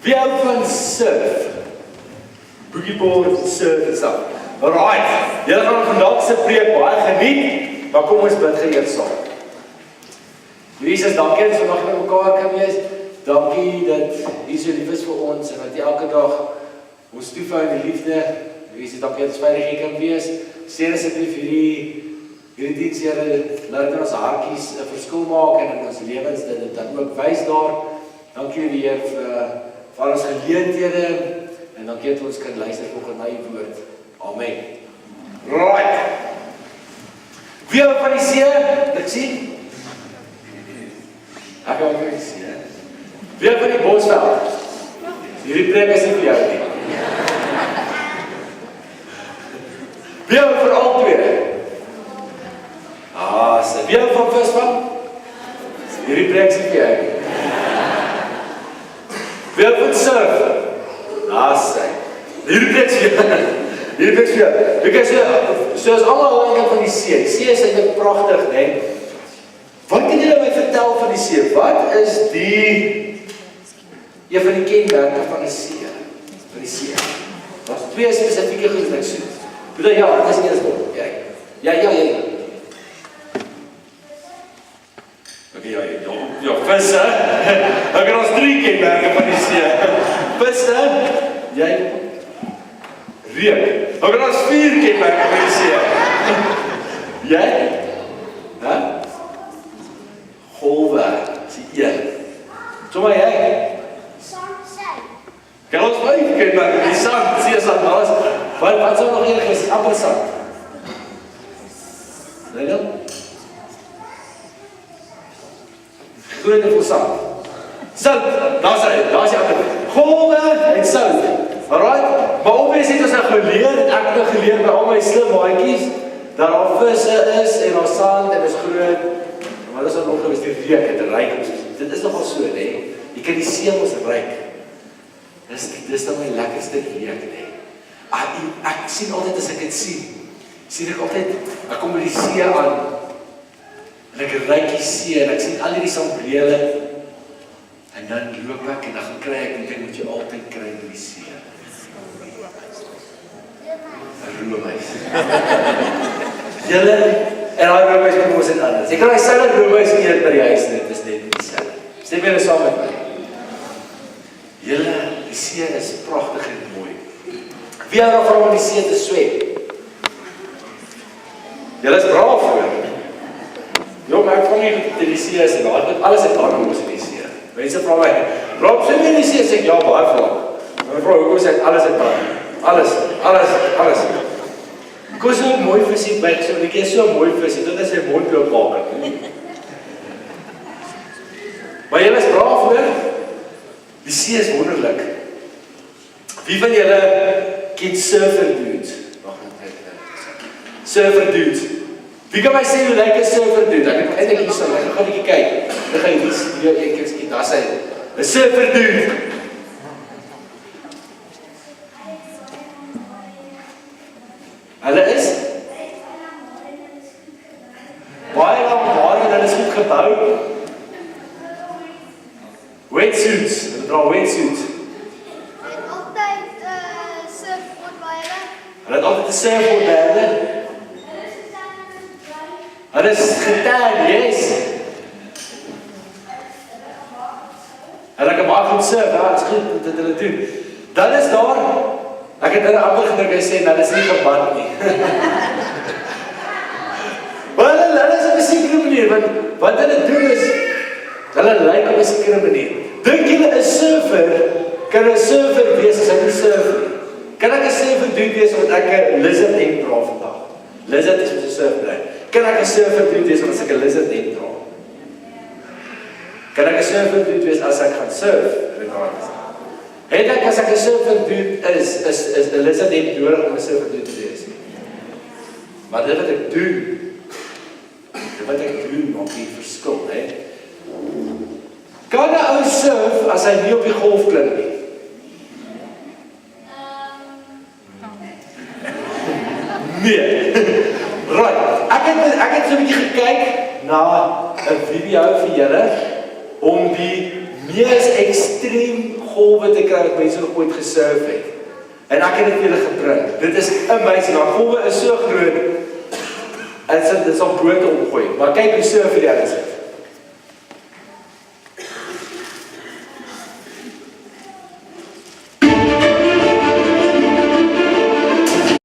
Wie hou van surf? Boogieboard, surf en stuff. Alright, julle gaan vandag se preek baie geniet, maar kom ons bid gereed saam. Jesus, dankie dat ons vandag met mekaar kan wees. Dankie dat U so lief is vir ons en dat U elke dag ons toefou in die liefde. Jesus, dankie dat ons veilig hier kan wees. Seën asseblief hierdie diens, Here, laat dit in ons hartjies 'n verskil maak en in ons lewens dat dit dan ook wys daar. Dankie Heer vir ons geleenthede en dankie dat ons kan luister volgens na U woord. Amen. Right. Wie hou van die see? Ek sien. Ek hou van die see. Wie hou van die bosveld? Hierdie preek is nie vir jou nie. Wie hou vir al twee? Wie hou van visvang? Hierdie preek is nie vir jou nie. Wie hou van surf? Hierdie preek is vir jou. Hierdie preek is vir jou. Ek so is allemaal aan die kant van die see. Die see is eintlik pragtig, né? Wat kan julle my vertel van die see? Wat is een van die kenmerke van die see? Van die see. Daar is twee spesifieke goed wat ek soek. Broeder, ja, dit is nie eens goed. Ja. Ja, visse. Ek het ons 3 kenmerke van die see. Visse, jy, reuk. Ek het ons 4 kenmerke van die see. Jy, golwe, sê 1. Sommer jy. Kan ons 5 kenmerke, die sand, seesand, alles. Wat sou nog enig is? Amper sand. Nee dan? Groente vol sand. Sout, daar is die ander. Golwe en sout. Alright? Maar obviously het ons nou geleer, ek het nou geleer by al my slim maatjies, dat daar visse is en daar sand en is groot. Maar dit is nog gewees die reuk, het ryk. Dit is nogal so, né? Jy kan die see ons ryk. Dis dan my lekkerste reuk, né? Ek sien altyd as ek dit sien ek altyd, ek kom by die see aan, en ek ryk die see, en ek sien al die sambrele, en dan loop ek, en dan gaan kry ek moet jy altyd kry by die see. 'n roomhuis. Julle, en die roomhuis kom ons in anders. Jy kan die selfe roomhuis eet by die huis, dit is net die selfe. Stem julle saam met my? Julle, die see is pragtig en mooi. Wie hou daarvan om in die see te swem? Julle is braaf hoor. Jo, maar ek vang nie dat die see is en alles het daar moes in die see. Mense vra my, "Rob, swem jy in die see?" Sê ek, "Ja, baie vlak." My vrou, hoekom sê ek, alles het daar. Alles. Ek was so mooi visie by, ek is so mooi visie, tot as hy mond loop maak. Maar julle is braaf hoor. Die see is wonderlik. Wie van julle ken surfer dudes? Surfer dudes. Wie kan my sê hoe lyk 'n surfer dude? Ek het eintlik hier so, ek gaan 'n bietjie kyk. Dan gaan jy hier ek skiet, daar sê 'n surfer dude. Hulle is baie lang hare en hulle is goed gebou. Wetsuits, hulle dra wetsuits. Hulle het altyd 'n surfboard by hulle. Hulle is getan, yes. Hulle kan baie goed surf, ja, dit is goed dat hulle doen. Dan is daar, ek het amper gedruk gesê, hulle is nie geband nie. Maar hulle is op 'n sekere manier, want wat hulle doen is, hulle lyk op 'n sekere manier. Dink julle 'n surfer, kan 'n surfer wees as hy nie surf nie? Kan ek 'n surfer dude wees omdat ek 'n lizard hemp dra vandag? Lizard is met 'n surfbrein. Kan ek 'n surfer dude wees as ek 'n lizard hemp dra? Kan ek 'n surfer dude wees as ek gaan surf? Het ek as ek 'n surfer dude is 'n lizard hemp nodig om 'n surfer dude te wees? Maar dit wat ek doen maak die verskil, hè? Kan 'n ou surf as hy nie op die golf klim nie? Nee. Right. Ek het so 'n bietjie gekyk na 'n video vir julle om die mees ekstreem golwe te kry wat mense nog ooit gesurf het. En ek het dit vir julle gebring. Dit is amazing. Die golwe is so groot. En dit sal brood omgooi. Maar kyk hoe surf die ouens het.